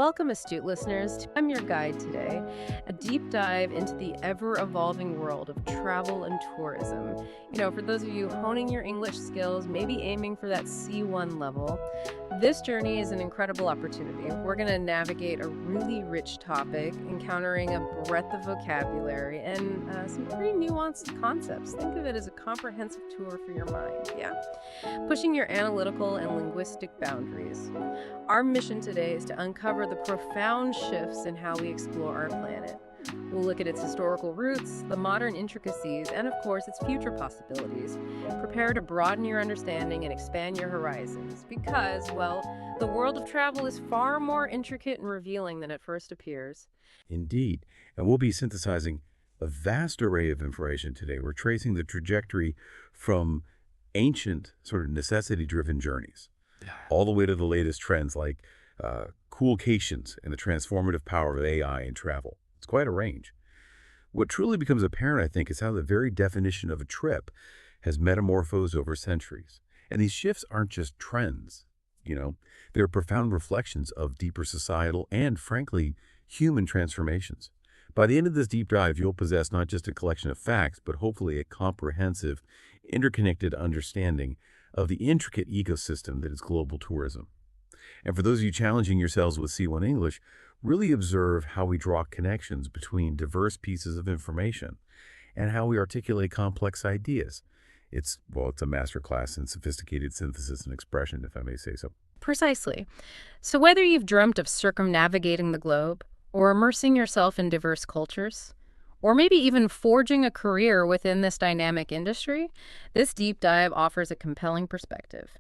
Welcome, astute listeners. I'm your guide today, a deep dive into the ever-evolving world of travel and tourism. For those of you honing your English skills, maybe aiming for that C1 level, this journey is an incredible opportunity. We're going to navigate a really rich topic, encountering a breadth of vocabulary and some pretty nuanced concepts. Think of it as a comprehensive tour for your mind, yeah? Pushing your analytical and linguistic boundaries. Our mission today is to uncover the profound shifts in how we explore our planet. We'll look at its historical roots, the modern intricacies, and of course, its future possibilities. Prepare to broaden your understanding and expand your horizons because, well, the world of travel is far more intricate and revealing than it first appears. Indeed. And we'll be synthesizing a vast array of information today. We're tracing the trajectory from ancient, sort of necessity-driven journeys, all the way to the latest trends like coolcations and the transformative power of AI in travel. It's quite a range. What truly becomes apparent, I think, is how the very definition of a trip has metamorphosed over centuries. And these shifts aren't just trends, they're profound reflections of deeper societal and, frankly, human transformations. By the end of this deep dive, you'll possess not just a collection of facts, but hopefully a comprehensive, interconnected understanding of the intricate ecosystem that is global tourism. And for those of you challenging yourselves with C1 English, really observe how we draw connections between diverse pieces of information and how we articulate complex ideas. It's a masterclass in sophisticated synthesis and expression, if I may say so. Precisely. So whether you've dreamt of circumnavigating the globe, or immersing yourself in diverse cultures, or maybe even forging a career within this dynamic industry, this deep dive offers a compelling perspective.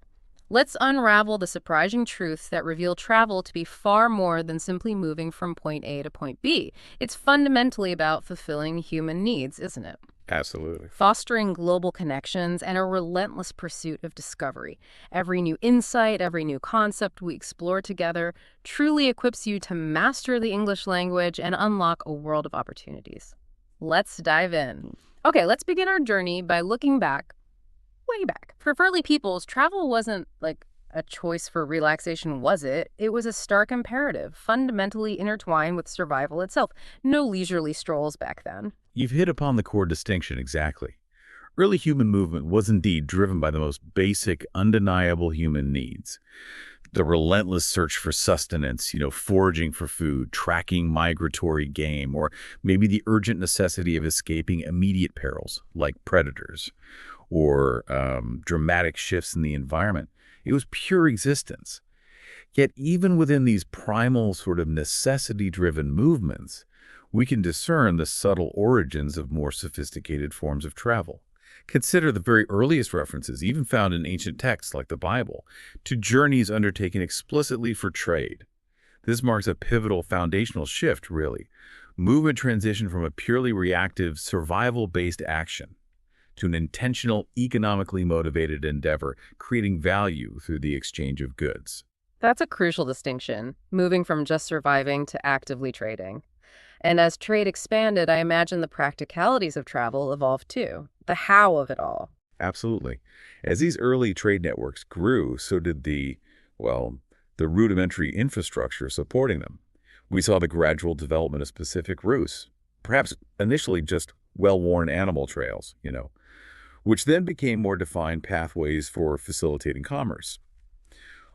Let's unravel the surprising truths that reveal travel to be far more than simply moving from point A to point B. It's fundamentally about fulfilling human needs, isn't it? Absolutely. Fostering global connections and a relentless pursuit of discovery. Every new insight, every new concept we explore together truly equips you to master the English language and unlock a world of opportunities. Let's dive in. Okay, let's begin our journey by looking back, way back. For early peoples, travel wasn't like a choice for relaxation, was it? It was a stark imperative, fundamentally intertwined with survival itself. No leisurely strolls back then. You've hit upon the core distinction exactly. Early human movement was indeed driven by the most basic, undeniable human needs. The relentless search for sustenance, foraging for food, tracking migratory game, or maybe the urgent necessity of escaping immediate perils like predators or dramatic shifts in the environment. It was pure existence. Yet even within these primal sort of necessity-driven movements, we can discern the subtle origins of more sophisticated forms of travel. Consider the very earliest references, even found in ancient texts like the Bible, to journeys undertaken explicitly for trade. This marks a pivotal foundational shift, really. Movement transition from a purely reactive, survival-based action to an intentional, economically motivated endeavor, creating value through the exchange of goods. That's a crucial distinction, moving from just surviving to actively trading. And as trade expanded, I imagine the practicalities of travel evolved too, the how of it all. Absolutely. As these early trade networks grew, so did the rudimentary infrastructure supporting them. We saw the gradual development of specific routes, perhaps initially just well-worn animal trails, which then became more defined pathways for facilitating commerce.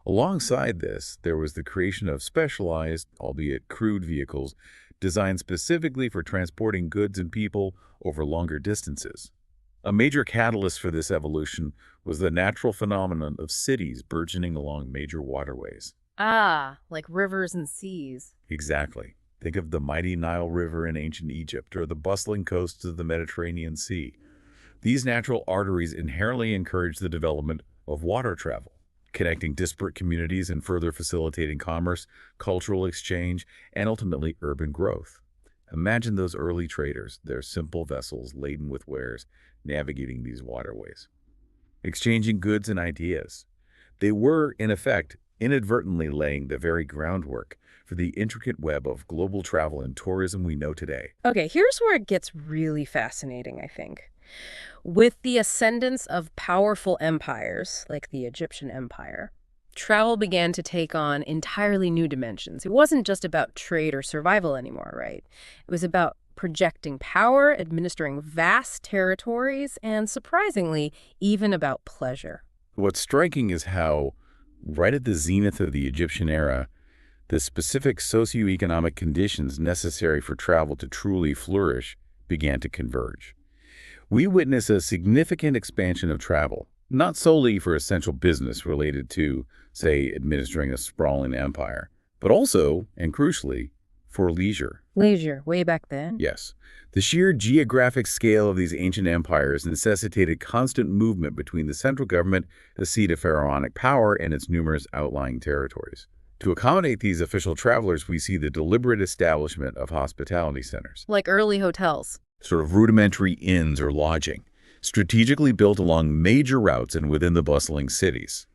Alongside this, there was the creation of specialized, albeit crude vehicles designed specifically for transporting goods and people over longer distances. A major catalyst for this evolution was the natural phenomenon of cities burgeoning along major waterways. Ah, like rivers and seas. Exactly. Think of the mighty Nile River in ancient Egypt or the bustling coasts of the Mediterranean Sea. These natural arteries inherently encourage the development of water travel, connecting disparate communities and further facilitating commerce, cultural exchange, and ultimately urban growth. Imagine those early traders, their simple vessels laden with wares, navigating these waterways, exchanging goods and ideas. They were, in effect, inadvertently laying the very groundwork for the intricate web of global travel and tourism we know today. Okay, here's where it gets really fascinating, I think. With the ascendance of powerful empires, like the Egyptian Empire, travel began to take on entirely new dimensions. It wasn't just about trade or survival anymore, right? It was about projecting power, administering vast territories, and surprisingly, even about pleasure. What's striking is how, right at the zenith of the Egyptian era, the specific socioeconomic conditions necessary for travel to truly flourish began to converge. We witness a significant expansion of travel, not solely for essential business related to, say, administering a sprawling empire, but also, and crucially, for leisure. Leisure, way back then? Yes. The sheer geographic scale of these ancient empires necessitated constant movement between the central government, the seat of pharaonic power, and its numerous outlying territories. To accommodate these official travelers, we see the deliberate establishment of hospitality centers. Like early hotels. Sort of rudimentary inns or lodging, strategically built along major routes and within the bustling cities.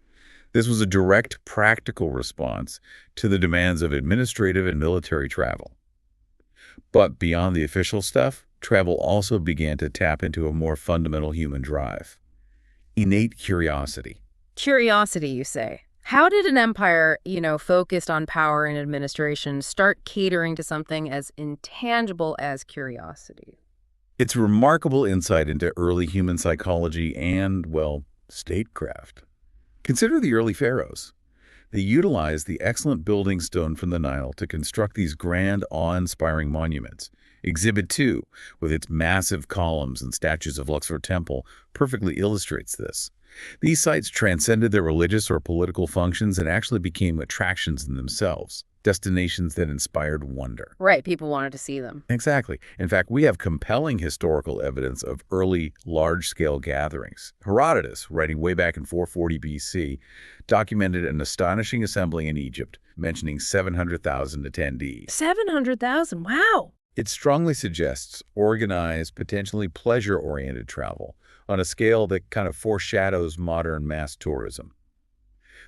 This was a direct, practical response to the demands of administrative and military travel. But beyond the official stuff, travel also began to tap into a more fundamental human drive: innate curiosity. Curiosity, you say. How did an empire, focused on power and administration, start catering to something as intangible as curiosity? It's remarkable insight into early human psychology and, well, statecraft. Consider the early pharaohs. They utilized the excellent building stone from the Nile to construct these grand, awe-inspiring monuments. Exhibit 2, with its massive columns and statues of Luxor Temple, perfectly illustrates this. These sites transcended their religious or political functions and actually became attractions in themselves, destinations that inspired wonder. Right, people wanted to see them. Exactly. In fact, we have compelling historical evidence of early, large-scale gatherings. Herodotus, writing way back in 440 BC, documented an astonishing assembly in Egypt, mentioning 700,000 attendees. 700,000, wow! It strongly suggests organized, potentially pleasure-oriented travel on a scale that kind of foreshadows modern mass tourism.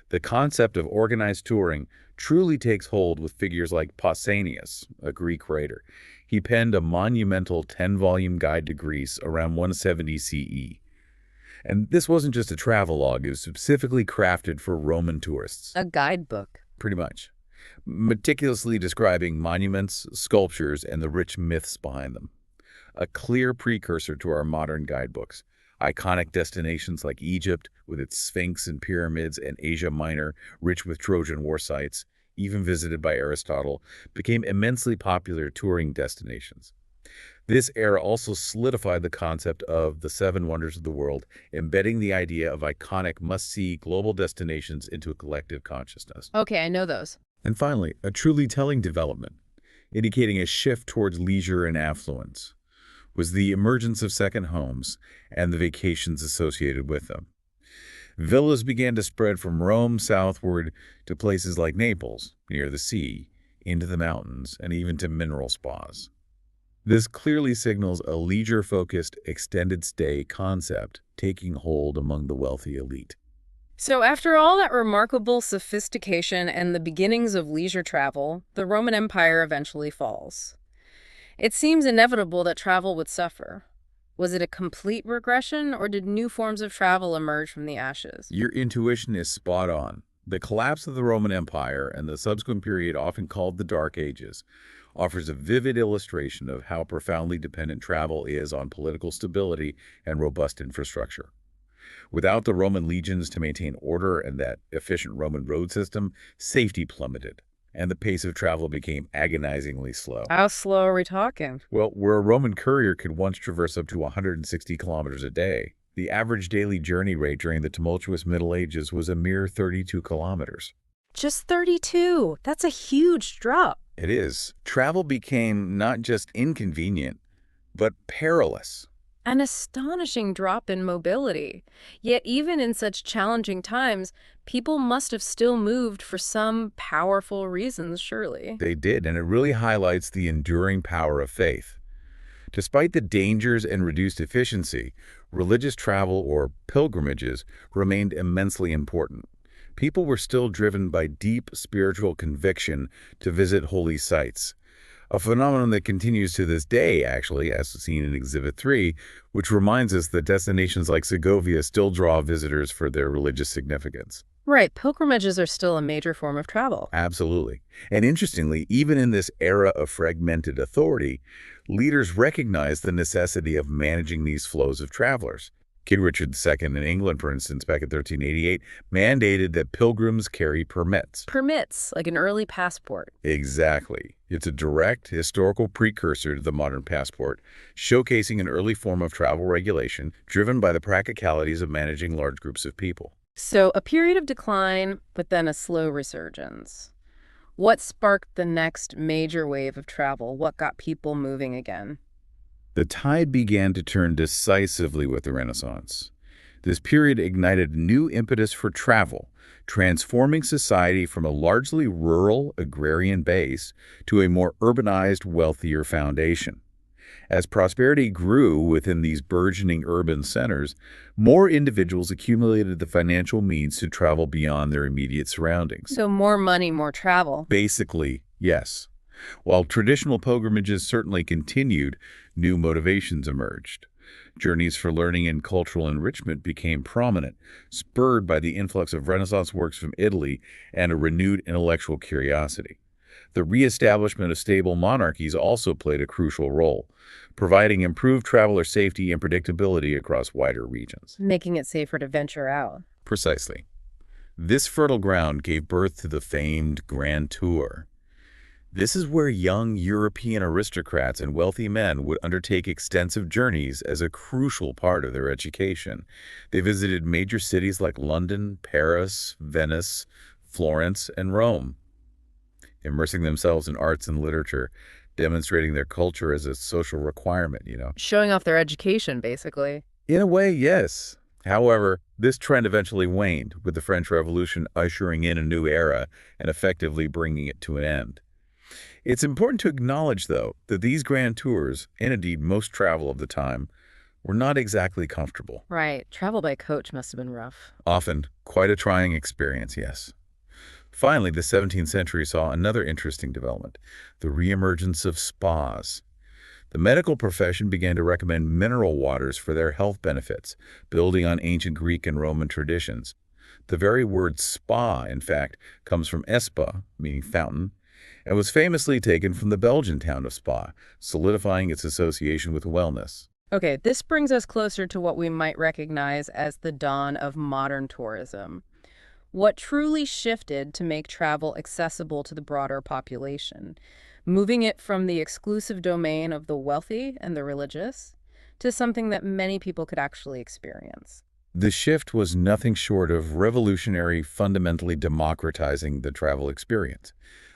The concept of organized touring truly takes hold with figures like Pausanias, a Greek writer. He penned a monumental 10-volume guide to Greece around 170 CE. And this wasn't just a travelogue, it was specifically crafted for Roman tourists. A guidebook. Pretty much. Meticulously describing monuments, sculptures, and the rich myths behind them. A clear precursor to our modern guidebooks. Iconic destinations like Egypt, with its Sphinx and pyramids, and Asia Minor, rich with Trojan War sites, even visited by Aristotle, became immensely popular touring destinations. This era also solidified the concept of the seven wonders of the world, embedding the idea of iconic must-see global destinations into a collective consciousness. Okay, I know those. And finally, a truly telling development, indicating a shift towards leisure and affluence, was the emergence of second homes and the vacations associated with them. Villas began to spread from Rome southward to places like Naples, near the sea, into the mountains, and even to mineral spas. This clearly signals a leisure-focused, extended-stay concept taking hold among the wealthy elite. So after all that remarkable sophistication and the beginnings of leisure travel, the Roman Empire eventually falls. It seems inevitable that travel would suffer. Was it a complete regression, or did new forms of travel emerge from the ashes? Your intuition is spot on. The collapse of the Roman Empire and the subsequent period, often called the Dark Ages, offers a vivid illustration of how profoundly dependent travel is on political stability and robust infrastructure. Without the Roman legions to maintain order and that efficient Roman road system, safety plummeted, and the pace of travel became agonizingly slow. How slow are we talking? Well, where a Roman courier could once traverse up to 160 kilometers a day, the average daily journey rate during the tumultuous Middle Ages was a mere 32 kilometers. Just 32. That's a huge drop. It is. Travel became not just inconvenient, but perilous. An astonishing drop in mobility. Yet even in such challenging times, people must have still moved for some powerful reasons, surely. They did, and it really highlights the enduring power of faith. Despite the dangers and reduced efficiency, religious travel or pilgrimages remained immensely important. People were still driven by deep spiritual conviction to visit holy sites. A phenomenon that continues to this day, actually, as seen in Exhibit 3, which reminds us that destinations like Segovia still draw visitors for their religious significance. Right, pilgrimages are still a major form of travel. Absolutely. And interestingly, even in this era of fragmented authority, leaders recognized the necessity of managing these flows of travelers. King Richard II in England, for instance, back in 1388, mandated that pilgrims carry permits. Permits, like an early passport. Exactly. It's a direct historical precursor to the modern passport, showcasing an early form of travel regulation driven by the practicalities of managing large groups of people. So a period of decline, but then a slow resurgence. What sparked the next major wave of travel? What got people moving again? The tide began to turn decisively with the Renaissance. This period ignited new impetus for travel, transforming society from a largely rural agrarian base to a more urbanized, wealthier foundation. As prosperity grew within these burgeoning urban centers, more individuals accumulated the financial means to travel beyond their immediate surroundings. So more money, more travel. Basically, yes. While traditional pilgrimages certainly continued, new motivations emerged. Journeys for learning and cultural enrichment became prominent, spurred by the influx of Renaissance works from Italy and a renewed intellectual curiosity. The reestablishment of stable monarchies also played a crucial role, providing improved traveler safety and predictability across wider regions. Making it safer to venture out. Precisely. This fertile ground gave birth to the famed Grand Tour. This is where young European aristocrats and wealthy men would undertake extensive journeys as a crucial part of their education. They visited major cities like London, Paris, Venice, Florence, and Rome, immersing themselves in arts and literature, demonstrating their culture as a social requirement. Showing off their education, basically. In a way, yes. However, this trend eventually waned, with the French Revolution ushering in a new era and effectively bringing it to an end. It's important to acknowledge, though, that these grand tours, and indeed most travel of the time, were not exactly comfortable. Right. Travel by coach must have been rough. Often quite a trying experience, yes. Finally, the 17th century saw another interesting development, the reemergence of spas. The medical profession began to recommend mineral waters for their health benefits, building on ancient Greek and Roman traditions. The very word spa, in fact, comes from espa, meaning fountain, and was famously taken from the Belgian town of Spa, solidifying its association with wellness. Okay, this brings us closer to what we might recognize as the dawn of modern tourism. What truly shifted to make travel accessible to the broader population, moving it from the exclusive domain of the wealthy and the religious to something that many people could actually experience. The shift was nothing short of revolutionary, fundamentally democratizing the travel experience.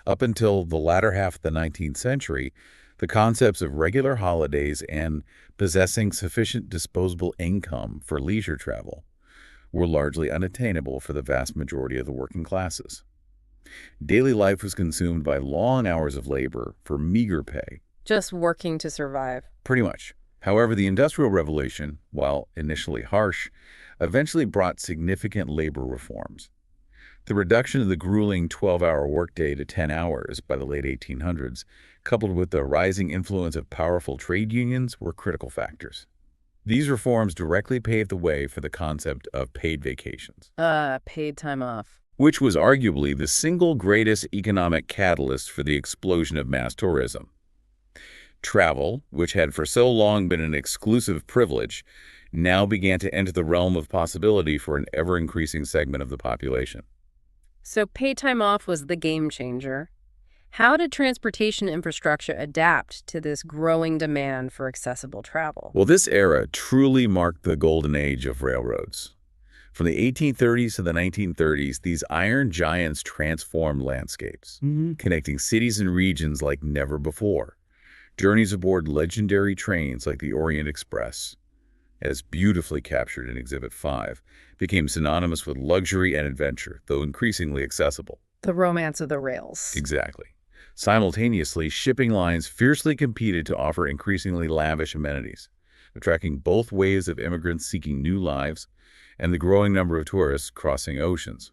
Up until the latter half of the 19th century, the concepts of regular holidays and possessing sufficient disposable income for leisure travel were largely unattainable for the vast majority of the working classes. Daily life was consumed by long hours of labor for meager pay. Just working to survive. Pretty much. However, the Industrial Revolution, while initially harsh, eventually brought significant labor reforms. The reduction of the grueling 12-hour workday to 10 hours by the late 1800s, coupled with the rising influence of powerful trade unions, were critical factors. These reforms directly paved the way for the concept of paid vacations, Paid time off. which was arguably the single greatest economic catalyst for the explosion of mass tourism. Travel, which had for so long been an exclusive privilege, now began to enter the realm of possibility for an ever-increasing segment of the population. So paid time off was the game changer. How did transportation infrastructure adapt to this growing demand for accessible travel? Well, this era truly marked the golden age of railroads. From the 1830s to the 1930s, these iron giants transformed landscapes, connecting cities and regions like never before. Journeys aboard legendary trains like the Orient Express, as beautifully captured in Exhibit 5, became synonymous with luxury and adventure, though increasingly accessible. The romance of the rails. Exactly. Simultaneously, shipping lines fiercely competed to offer increasingly lavish amenities, attracting both waves of immigrants seeking new lives and the growing number of tourists crossing oceans.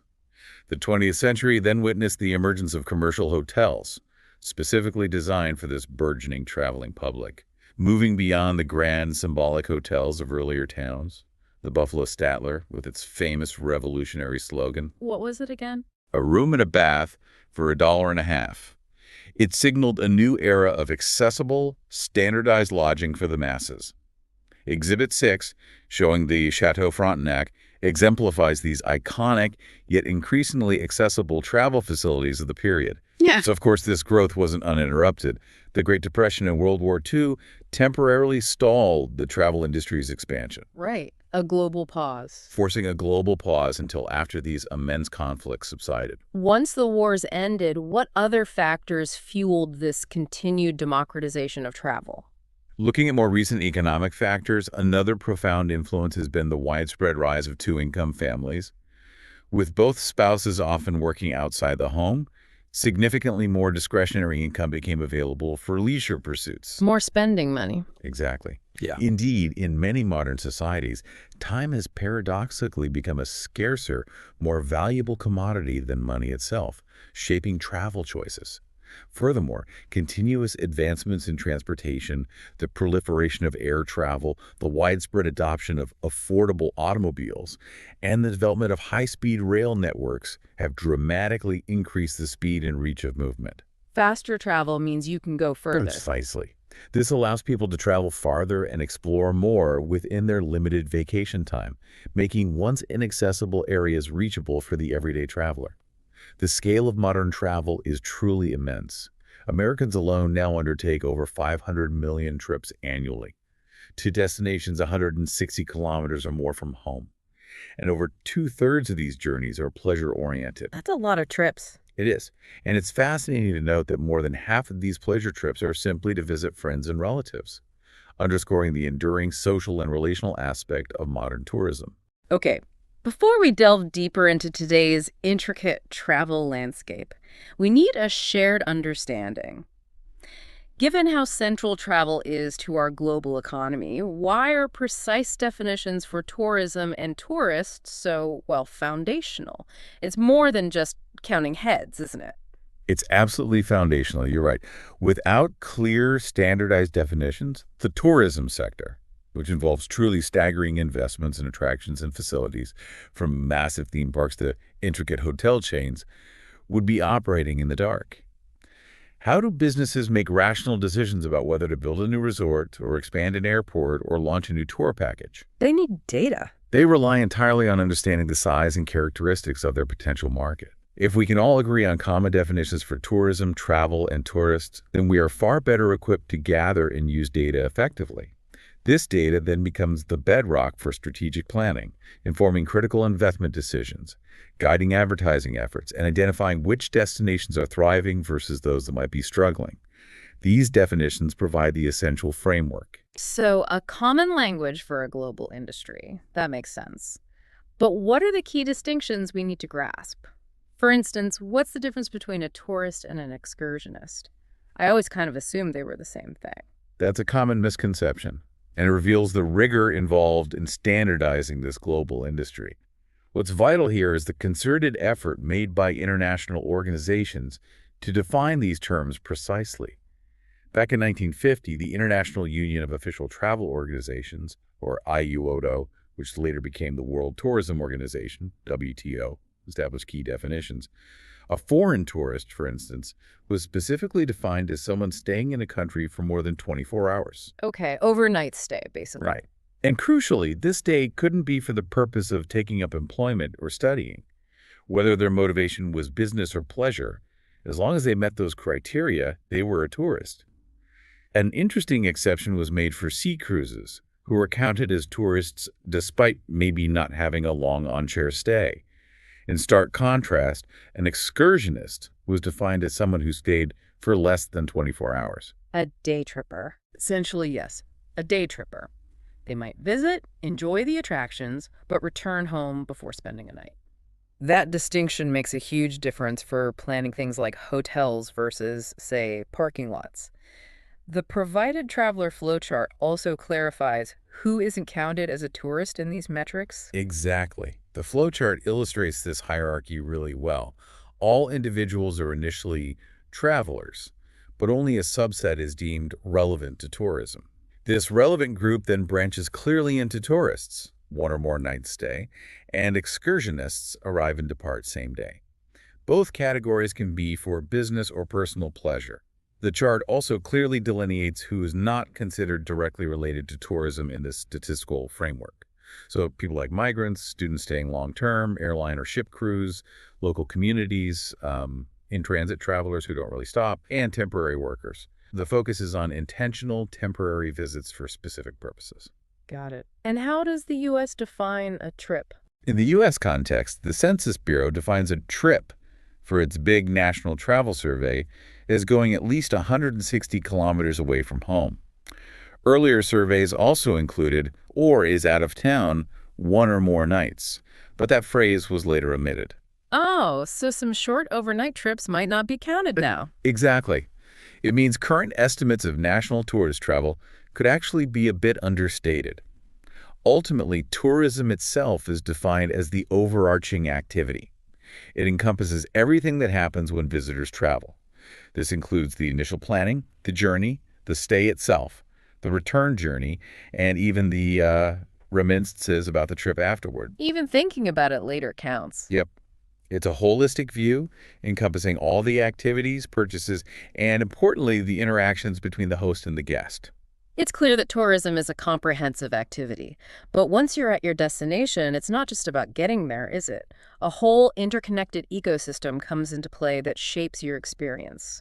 The 20th century then witnessed the emergence of commercial hotels, specifically designed for this burgeoning traveling public. Moving beyond the grand symbolic hotels of earlier towns, the Buffalo Statler, with its famous revolutionary slogan, What was it again? "A room and a bath for $1.50." It signaled a new era of accessible, standardized lodging for the masses. Exhibit 6, showing the Chateau Frontenac, exemplifies these iconic yet increasingly accessible travel facilities of the period. Yeah. So, of course, this growth wasn't uninterrupted. The Great Depression and World War II temporarily stalled the travel industry's expansion, Right. A global pause. forcing a global pause until after these immense conflicts subsided. Once the wars ended, what other factors fueled this continued democratization of travel? Looking at more recent economic factors, another profound influence has been the widespread rise of two-income families. With both spouses often working outside the home, significantly more discretionary income became available for leisure pursuits. More spending money. Exactly. Yeah. Indeed, in many modern societies, time has paradoxically become a scarcer, more valuable commodity than money itself, shaping travel choices. Furthermore, continuous advancements in transportation, the proliferation of air travel, the widespread adoption of affordable automobiles, and the development of high-speed rail networks have dramatically increased the speed and reach of movement. Faster travel means you can go further. Precisely. This allows people to travel farther and explore more within their limited vacation time, making once inaccessible areas reachable for the everyday traveler. The scale of modern travel is truly immense. Americans alone now undertake over 500 million trips annually to destinations 160 kilometers or more from home. And over two-thirds of these journeys are pleasure-oriented. That's a lot of trips. It is. And it's fascinating to note that more than half of these pleasure trips are simply to visit friends and relatives, underscoring the enduring social and relational aspect of modern tourism. Okay, before we delve deeper into today's intricate travel landscape, we need a shared understanding. Given how central travel is to our global economy, why are precise definitions for tourism and tourists so, well, foundational? It's more than just counting heads, isn't it? It's absolutely foundational, you're right. Without clear, standardized definitions, the tourism sector, which involves truly staggering investments in attractions and facilities, from massive theme parks to intricate hotel chains, would be operating in the dark. How do businesses make rational decisions about whether to build a new resort or expand an airport or launch a new tour package? They need data. They rely entirely on understanding the size and characteristics of their potential market. If we can all agree on common definitions for tourism, travel, and tourists, then we are far better equipped to gather and use data effectively. This data then becomes the bedrock for strategic planning, informing critical investment decisions, guiding advertising efforts, and identifying which destinations are thriving versus those that might be struggling. These definitions provide the essential framework. So, a common language for a global industry. That makes sense. But what are the key distinctions we need to grasp? For instance, what's the difference between a tourist and an excursionist? I always kind of assumed they were the same thing. That's a common misconception, and it reveals the rigor involved in standardizing this global industry. What's vital here is the concerted effort made by international organizations to define these terms precisely. Back in 1950, the International Union of Official Travel Organizations, or IUOTO, which later became the World Tourism Organization, WTO, established key definitions. A foreign tourist, for instance, was specifically defined as someone staying in a country for more than 24 hours. Okay, overnight stay, basically. Right. And crucially, this stay couldn't be for the purpose of taking up employment or studying. Whether their motivation was business or pleasure, as long as they met those criteria, they were a tourist. An interesting exception was made for sea cruises, who were counted as tourists despite maybe not having a long on-shore stay. In stark contrast, an excursionist was defined as someone who stayed for less than 24 hours. A day tripper. Essentially, yes, a day tripper. They might visit, enjoy the attractions, but return home before spending a night. That distinction makes a huge difference for planning things like hotels versus, say, parking lots. The provided traveler flowchart also clarifies who isn't counted as a tourist in these metrics. Exactly. The flowchart illustrates this hierarchy really well. All individuals are initially travelers, but only a subset is deemed relevant to tourism. This relevant group then branches clearly into tourists. one or more nights stay, and excursionists arrive and depart same day. Both categories can be for business or personal pleasure. The chart also clearly delineates who is not considered directly related to tourism in this statistical framework. So people like migrants, students staying long-term, airline or ship crews, local communities, in-transit travelers who don't really stop, and temporary workers. The focus is on intentional temporary visits for specific purposes. Got it. And how does the U.S. define a trip? In the U.S. context, the Census Bureau defines a trip for its big national travel survey as going at least 160 kilometers away from home. Earlier surveys also included, or is out of town, one or more nights, but that phrase was later omitted. Oh, so some short overnight trips might not be counted now. Exactly. It means current estimates of national tourist travel could actually be a bit understated. Ultimately, tourism itself is defined as the overarching activity. It encompasses everything that happens when visitors travel. This includes the initial planning, the journey, the stay itself, the return journey, and even the remittances about the trip afterward. Even thinking about it later counts. Yep. It's a holistic view encompassing all the activities, purchases, and importantly, the interactions between the host and the guest. It's clear that tourism is a comprehensive activity. But once you're at your destination, it's not just about getting there, is it? A whole interconnected ecosystem comes into play that shapes your experience.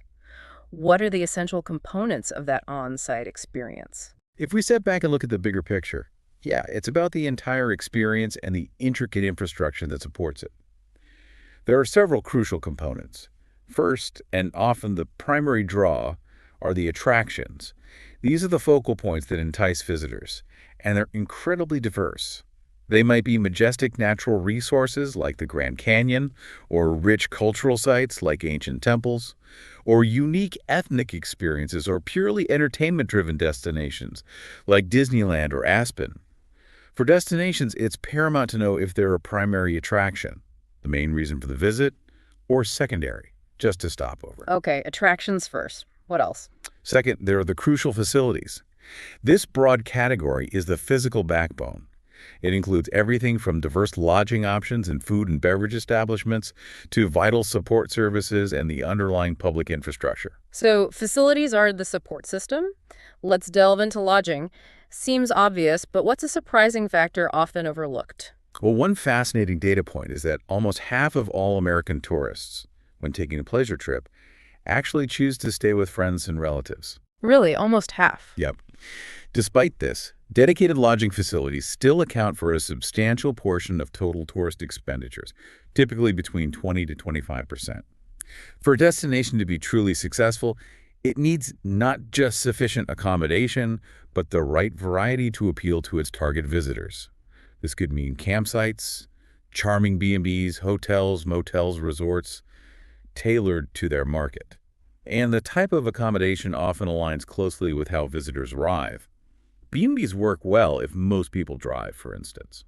What are the essential components of that on-site experience? If we step back and look at the bigger picture, yeah, it's about the entire experience and the intricate infrastructure that supports it. There are several crucial components. First, and often the primary draw, are the attractions. These are the focal points that entice visitors, and they're incredibly diverse. They might be majestic natural resources like the Grand Canyon, or rich cultural sites like ancient temples, or unique ethnic experiences or purely entertainment-driven destinations like Disneyland or Aspen. For destinations, it's paramount to know if they're a primary attraction, the main reason for the visit, or secondary, just to stop over. Okay, attractions first. What else? Second, there are the crucial facilities. This broad category is the physical backbone. It includes everything from diverse lodging options and food and beverage establishments to vital support services and the underlying public infrastructure. So facilities are the support system. Let's delve into lodging. Seems obvious, but what's a surprising factor often overlooked? Well, one fascinating data point is that almost half of all American tourists, when taking a pleasure trip, actually choose to stay with friends and relatives. Really, almost half. Yep. Despite this, dedicated lodging facilities still account for a substantial portion of total tourist expenditures, typically between 20 to 25%. For a destination to be truly successful, it needs not just sufficient accommodation, but the right variety to appeal to its target visitors. This could mean campsites, charming B&Bs, hotels, motels, resorts, tailored to their market. And the type of accommodation often aligns closely with how visitors arrive. B&Bs work well if most people drive, for instance.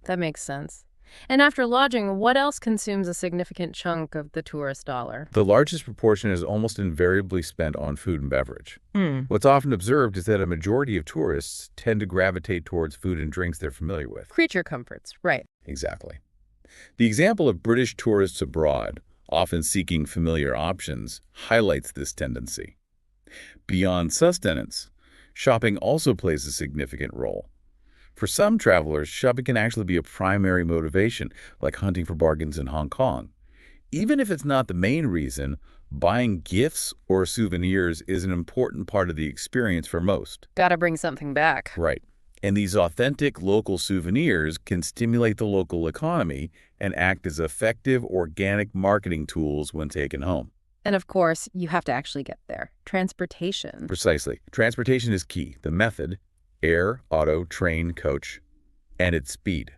That makes sense. And after lodging, what else consumes a significant chunk of the tourist dollar? The largest proportion is almost invariably spent on food and beverage. What's often observed is that a majority of tourists tend to gravitate towards food and drinks they're familiar with. Creature comforts, right. Exactly. The example of British tourists abroad, often seeking familiar options, highlights this tendency. Beyond sustenance, shopping also plays a significant role. For some travelers, shopping can actually be a primary motivation, like hunting for bargains in Hong Kong. Even if it's not the main reason, buying gifts or souvenirs is an important part of the experience for most. Gotta bring something back. Right. And these authentic local souvenirs can stimulate the local economy and act as effective organic marketing tools when taken home. And of course, you have to actually get there. Transportation. Precisely. Transportation is key. The method, air, auto, train, coach, and its speed.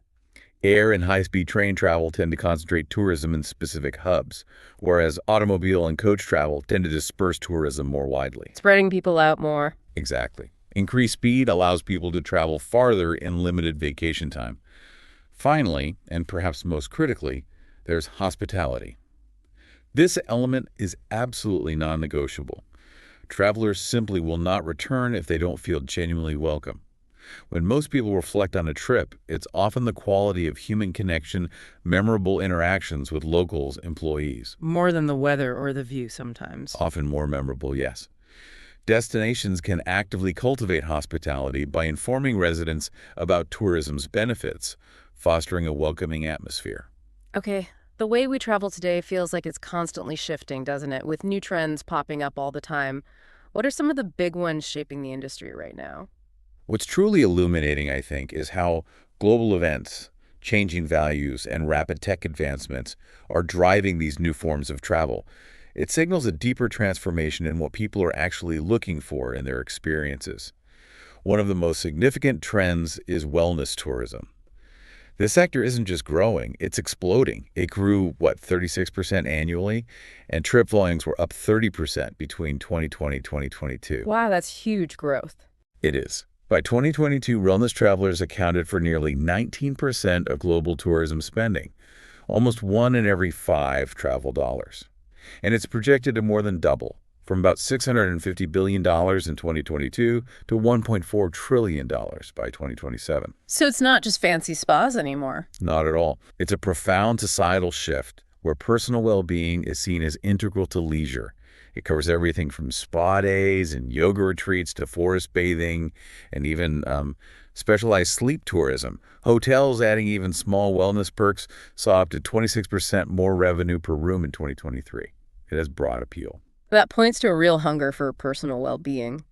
Air and high-speed train travel tend to concentrate tourism in specific hubs, whereas automobile and coach travel tend to disperse tourism more widely. Spreading people out more. Exactly. Increased speed allows people to travel farther in limited vacation time. Finally, and perhaps most critically, there's hospitality. This element is absolutely non-negotiable. Travelers simply will not return if they don't feel genuinely welcome. When most people reflect on a trip, it's often the quality of human connection, memorable interactions with locals, employees. More than the weather or the view sometimes. Often more memorable, yes. Destinations can actively cultivate hospitality by informing residents about tourism's benefits, fostering a welcoming atmosphere. Okay, the way we travel today feels like it's constantly shifting, doesn't it? With new trends popping up all the time. What are some of the big ones shaping the industry right now? What's truly illuminating, I think, is how global events, changing values, and rapid tech advancements are driving these new forms of travel. It signals a deeper transformation in what people are actually looking for in their experiences. One of the most significant trends is wellness tourism. This sector isn't just growing, it's exploding. It grew, 36% annually, and trip volumes were up 30% between 2020 and 2022. Wow, that's huge growth. It is. By 2022, wellness travelers accounted for nearly 19% of global tourism spending, almost 1 in every 5 travel dollars. And it's projected to more than double, from about $650 billion in 2022 to $1.4 trillion by 2027. So it's not just fancy spas anymore. Not at all. It's a profound societal shift where personal well-being is seen as integral to leisure. It covers everything from spa days and yoga retreats to forest bathing and even specialized sleep tourism. Hotels adding even small wellness perks saw up to 26% more revenue per room in 2023. It has broad appeal. That points to a real hunger for personal well-being.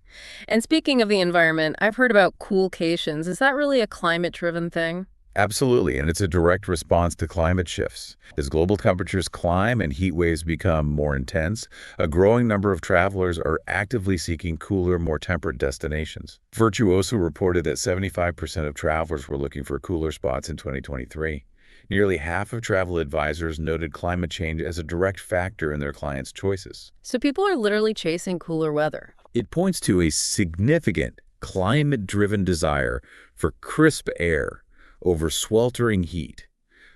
And speaking of the environment, I've heard about coolcations. Is that really a climate-driven thing? Absolutely, and it's a direct response to climate shifts. As global temperatures climb and heat waves become more intense, a growing number of travelers are actively seeking cooler, more temperate destinations. Virtuoso reported that 75% of travelers were looking for cooler spots in 2023. Nearly half of travel advisors noted climate change as a direct factor in their clients' choices. So people are literally chasing cooler weather. It points to a significant climate-driven desire for crisp air over sweltering heat,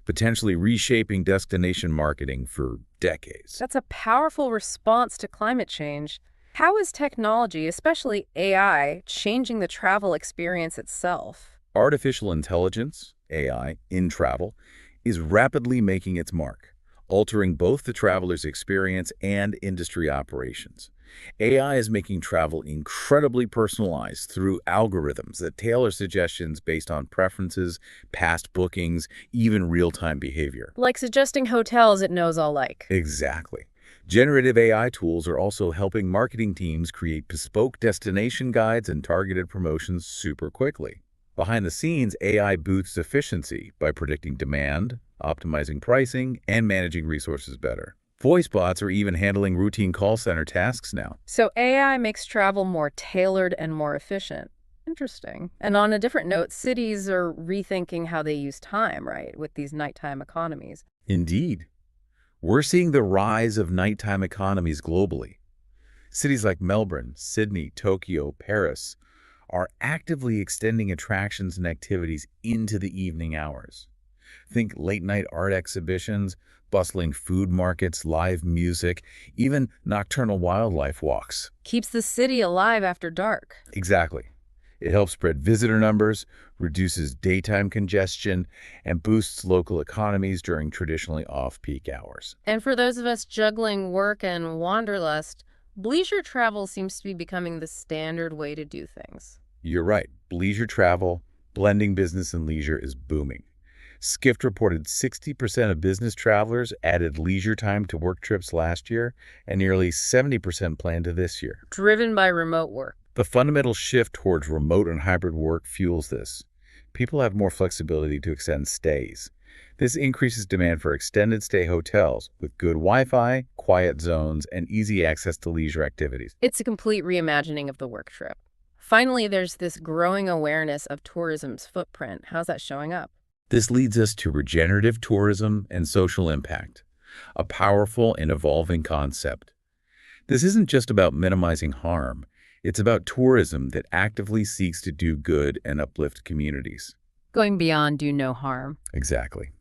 potentially reshaping destination marketing for decades. That's a powerful response to climate change. How is technology, especially AI, changing the travel experience itself? Artificial intelligence, AI, in travel, is rapidly making its mark, altering both the traveler's experience and industry operations. AI is making travel incredibly personalized through algorithms that tailor suggestions based on preferences, past bookings, even real-time behavior. Like suggesting hotels it knows I'll like. Exactly. Generative AI tools are also helping marketing teams create bespoke destination guides and targeted promotions super quickly. Behind the scenes, AI boosts efficiency by predicting demand, optimizing pricing, and managing resources better. Voice bots are even handling routine call center tasks now. So AI makes travel more tailored and more efficient. Interesting. And on a different note, cities are rethinking how they use time, right, with these nighttime economies. Indeed. We're seeing the rise of nighttime economies globally. Cities like Melbourne, Sydney, Tokyo, Paris are actively extending attractions and activities into the evening hours. Think late-night art exhibitions, bustling food markets, live music, even nocturnal wildlife walks. Keeps the city alive after dark. Exactly. It helps spread visitor numbers, reduces daytime congestion, and boosts local economies during traditionally off-peak hours. And for those of us juggling work and wanderlust, leisure travel seems to be becoming the standard way to do things. You're right. Leisure travel, blending business and leisure, is booming. Skift reported 60% of business travelers added leisure time to work trips last year, and nearly 70% plan to this year. Driven by remote work. The fundamental shift towards remote and hybrid work fuels this. People have more flexibility to extend stays. This increases demand for extended stay hotels with good Wi-Fi, quiet zones, and easy access to leisure activities. It's a complete reimagining of the work trip. Finally, there's this growing awareness of tourism's footprint. How's that showing up? This leads us to regenerative tourism and social impact, a powerful and evolving concept. This isn't just about minimizing harm. It's about tourism that actively seeks to do good and uplift communities. Going beyond do no harm. Exactly.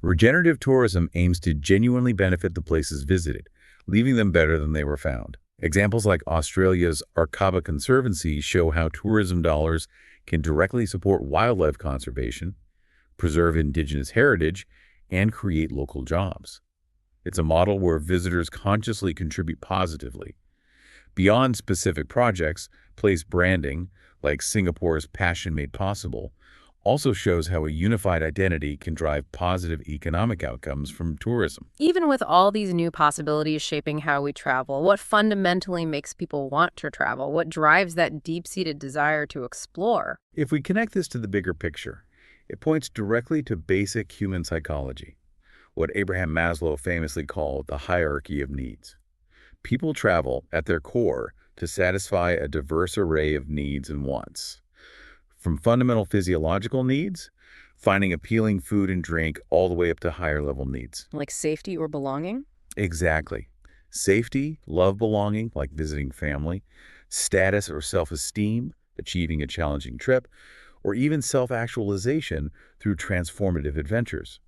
Regenerative tourism aims to genuinely benefit the places visited, leaving them better than they were found. Examples like Australia's Arkaba Conservancy show how tourism dollars can directly support wildlife conservation, preserve indigenous heritage, and create local jobs. It's a model where visitors consciously contribute positively. Beyond specific projects, place branding, like Singapore's Passion Made Possible, also shows how a unified identity can drive positive economic outcomes from tourism. Even with all these new possibilities shaping how we travel, what fundamentally makes people want to travel? What drives that deep-seated desire to explore? If we connect this to the bigger picture, it points directly to basic human psychology, what Abraham Maslow famously called the hierarchy of needs. People travel, at their core, to satisfy a diverse array of needs and wants. From fundamental physiological needs, finding appealing food and drink, all the way up to higher-level needs. Like safety or belonging? Exactly. Safety, love belonging, like visiting family, status or self-esteem, achieving a challenging trip, or even self-actualization through transformative adventures.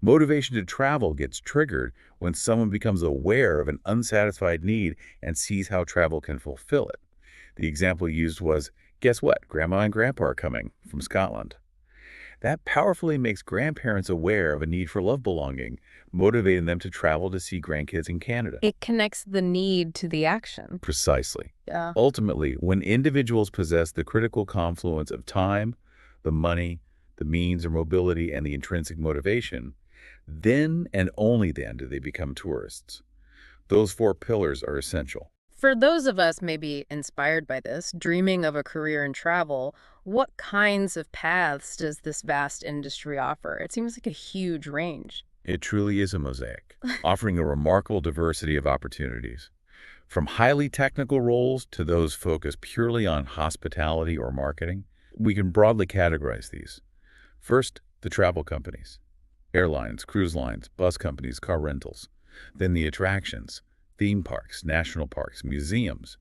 Motivation to travel gets triggered when someone becomes aware of an unsatisfied need and sees how travel can fulfill it. The example used was, guess what? Grandma and Grandpa are coming from Scotland. That powerfully makes grandparents aware of a need for love belonging, motivating them to travel to see grandkids in Canada. It connects the need to the action. Precisely. Yeah. Ultimately, when individuals possess the critical confluence of time, the money, the means or mobility, and the intrinsic motivation, then and only then do they become tourists. Those four pillars are essential. For those of us maybe inspired by this, dreaming of a career in travel, what kinds of paths does this vast industry offer? It seems like a huge range. It truly is a mosaic, offering a remarkable diversity of opportunities. From highly technical roles to those focused purely on hospitality or marketing, we can broadly categorize these. First, the travel companies. Airlines, cruise lines, bus companies, car rentals. Then the attractions, theme parks, national parks, museums,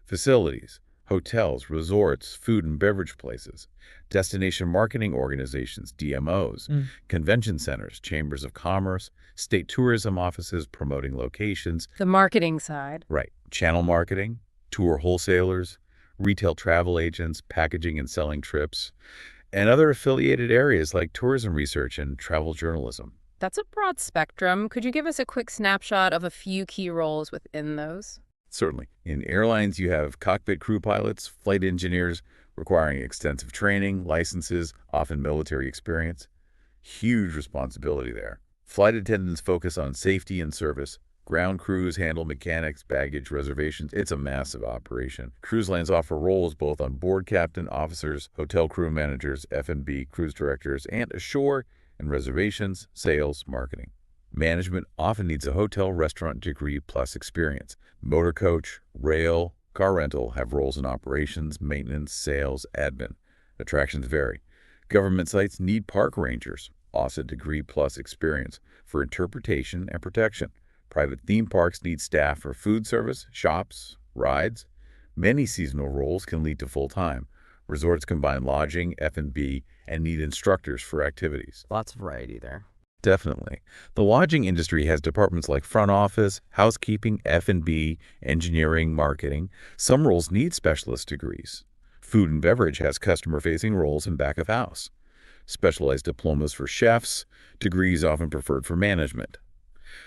facilities, hotels, resorts, food and beverage places, destination marketing organizations, DMOs, convention centers, chambers of commerce, state tourism offices promoting locations. The marketing side. Right. Channel marketing, tour wholesalers, retail travel agents, packaging and selling trips, and other affiliated areas like tourism research and travel journalism. That's a broad spectrum. Could you give us a quick snapshot of a few key roles within those? Certainly. In airlines, you have cockpit crew pilots, flight engineers requiring extensive training, licenses, often military experience. Huge responsibility there. Flight attendants focus on safety and service. Ground crews handle mechanics, baggage, reservations. It's a massive operation. Cruise lines offer roles both on board captain, officers, hotel crew managers, F&B, cruise directors, and ashore and reservations, sales, marketing. Management often needs a hotel restaurant degree plus experience. Motor coach, rail, car rental have roles in operations, maintenance, sales, admin. Attractions vary. Government sites need park rangers, also degree plus experience, for interpretation and protection. Private theme parks need staff for food service, shops, rides. Many seasonal roles can lead to full-time. Resorts combine lodging, F&B, and need instructors for activities. Lots of variety there. Definitely. The lodging industry has departments like front office, housekeeping, F&B, engineering, marketing. Some roles need specialist degrees. Food and beverage has customer-facing roles in back of house. Specialized diplomas for chefs, degrees often preferred for management.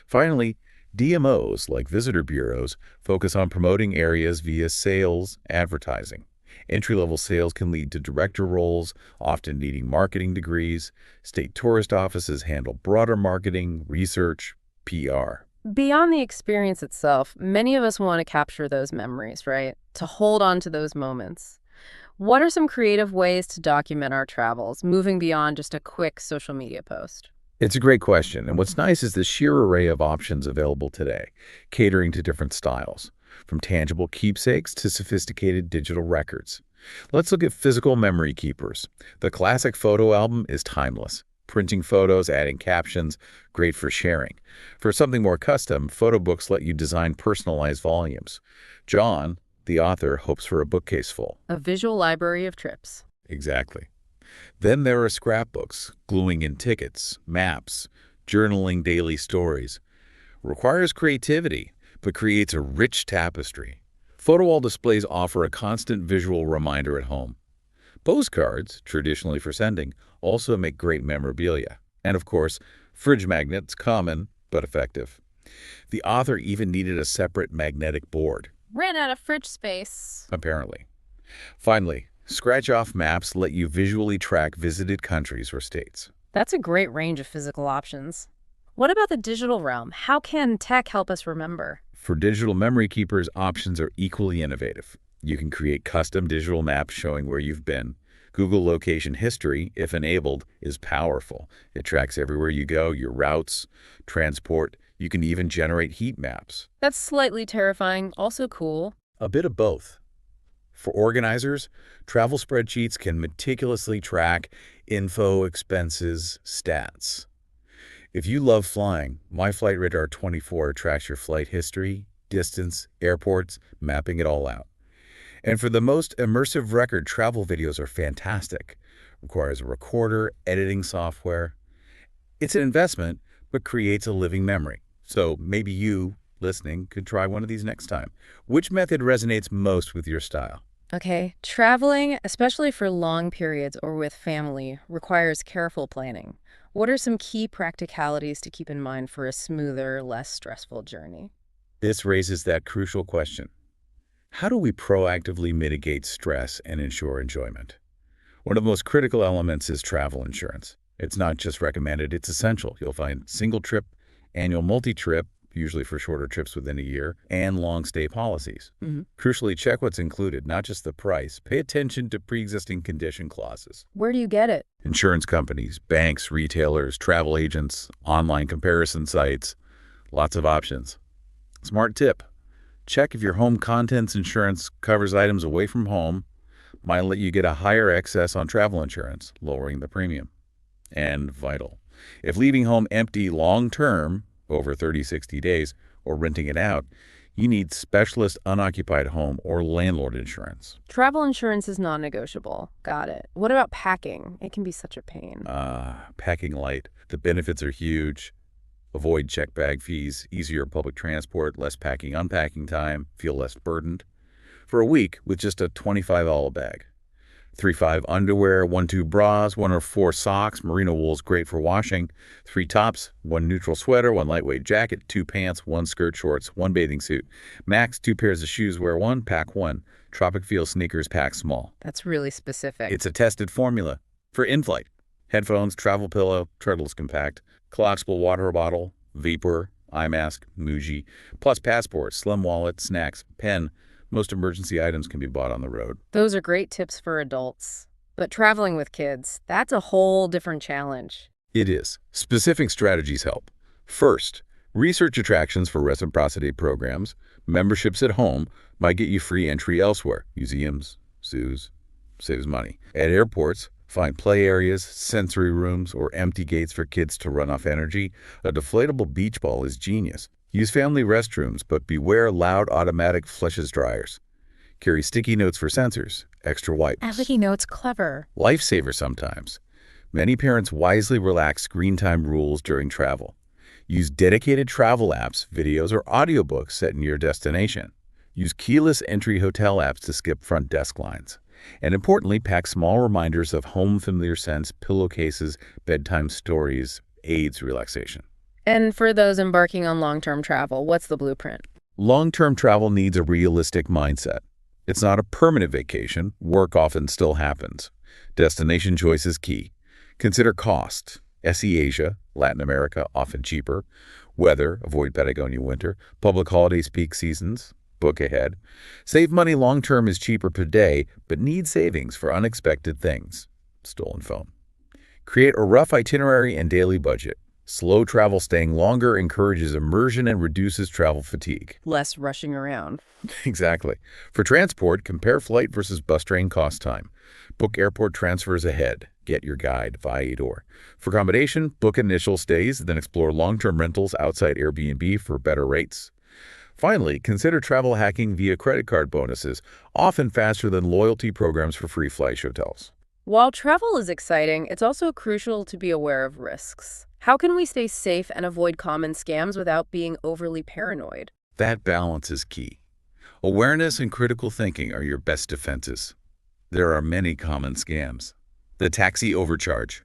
Finally, DMOs, like visitor bureaus, focus on promoting areas via sales, advertising. Entry-level sales can lead to director roles, often needing marketing degrees. State tourist offices handle broader marketing, research, PR. Beyond the experience itself, many of us want to capture those memories, right? To hold on to those moments. What are some creative ways to document our travels, moving beyond just a quick social media post? It's a great question, and what's nice is the sheer array of options available today, catering to different styles, from tangible keepsakes to sophisticated digital records. Let's look at physical memory keepers. The classic photo album is timeless. Printing photos, adding captions, great for sharing. For something more custom, photo books let you design personalized volumes. John, the author, hopes for a bookcase full. A visual library of trips. Exactly. Then there are scrapbooks, gluing in tickets, maps, journaling daily stories. Requires creativity, but creates a rich tapestry. Photo wall displays offer a constant visual reminder at home. Postcards, traditionally for sending, also make great memorabilia. And of course, fridge magnets, common but effective. The author even needed a separate magnetic board, Ran out of fridge space. apparently. Finally, scratch-off maps let you visually track visited countries or states. That's a great range of physical options. What about the digital realm? How can tech help us remember? For digital memory keepers, options are equally innovative. You can create custom digital maps showing where you've been. Google Location History, if enabled, is powerful. It tracks everywhere you go, your routes, transport. You can even generate heat maps. That's slightly terrifying, also cool. A bit of both. For organizers, travel spreadsheets can meticulously track info, expenses, stats. If you love flying, My Flight Radar 24 tracks your flight history, distance, airports, mapping it all out. And for the most immersive record, travel videos are fantastic. Requires a recorder, editing software. It's an investment, but creates a living memory. So maybe you, listening, could try one of these next time. Which method resonates most with your style? Okay, traveling, especially for long periods or with family, requires careful planning. What are some key practicalities to keep in mind for a smoother, less stressful journey? This raises that crucial question. How do we proactively mitigate stress and ensure enjoyment? One of the most critical elements is travel insurance. It's not just recommended, it's essential. You'll find single trip, annual multi-trip, usually for shorter trips within a year, and long-stay policies. Crucially, check what's included, not just the price. Pay attention to pre-existing condition clauses. Where do you get it? Insurance companies, banks, retailers, travel agents, online comparison sites, lots of options. Smart tip. Check if your home contents insurance covers items away from home. Might let you get a higher excess on travel insurance, lowering the premium. And vital. If leaving home empty long-term, over 30, 60 days, or renting it out, you need specialist unoccupied home or landlord insurance. Travel insurance is non-negotiable. Got it. What about packing? It can be such a pain. Packing light. The benefits are huge. Avoid check bag fees, easier public transport, less packing, unpacking time, feel less burdened. For a week with just a $25 bag. 3-5 underwear, 1-2 bras, 1 or 4 socks, merino wool is great for washing, 3 tops, 1 neutral sweater, 1 lightweight jacket, 2 pants, 1 skirt, shorts, 1 bathing suit. Max 2 pairs of shoes, wear 1, pack 1. Tropic Feel sneakers, pack small. That's really specific. It's a tested formula. For in-flight, headphones, travel pillow, Turtles Compact, collapsible water bottle, vapor, eye mask, Muji, plus passport, slim wallet, snacks, pen. Most emergency items can be bought on the road. Those are great tips for adults. But traveling with kids, that's a whole different challenge. It is. Specific strategies help. First, research attractions for reciprocity programs. Memberships at home might get you free entry elsewhere. Museums, zoos, saves money. At airports, find play areas, sensory rooms, or empty gates for kids to run off energy. A deflatable beach ball is genius. Use family restrooms, but beware loud automatic flushes dryers. Carry sticky notes for sensors, extra wipes. Sticky notes, clever. Lifesaver sometimes. Many parents wisely relax screen time rules during travel. Use dedicated travel apps, videos, or audiobooks set in your destination. Use keyless entry hotel apps to skip front desk lines. And importantly, pack small reminders of home familiar scents, pillowcases, bedtime stories, aids relaxation. And for those embarking on long-term travel, what's the blueprint? Long-term travel needs a realistic mindset. It's not a permanent vacation. Work often still happens. Destination choice is key. Consider cost. SE Asia, Latin America, often cheaper. Weather, avoid Patagonia winter. Public holidays, peak seasons, book ahead. Save money long-term is cheaper per day, but need savings for unexpected things. Stolen phone. Create a rough itinerary and daily budget. Slow travel staying longer encourages immersion and reduces travel fatigue. Less rushing around. Exactly. For transport, compare flight versus bus train cost time. Book airport transfers ahead. Get your guide via door. For accommodation, book initial stays, then explore long-term rentals outside Airbnb for better rates. Finally, consider travel hacking via credit card bonuses, often faster than loyalty programs for free flight hotels. While travel is exciting, it's also crucial to be aware of risks. How can we stay safe and avoid common scams without being overly paranoid? That balance is key. Awareness and critical thinking are your best defenses. There are many common scams. The taxi overcharge.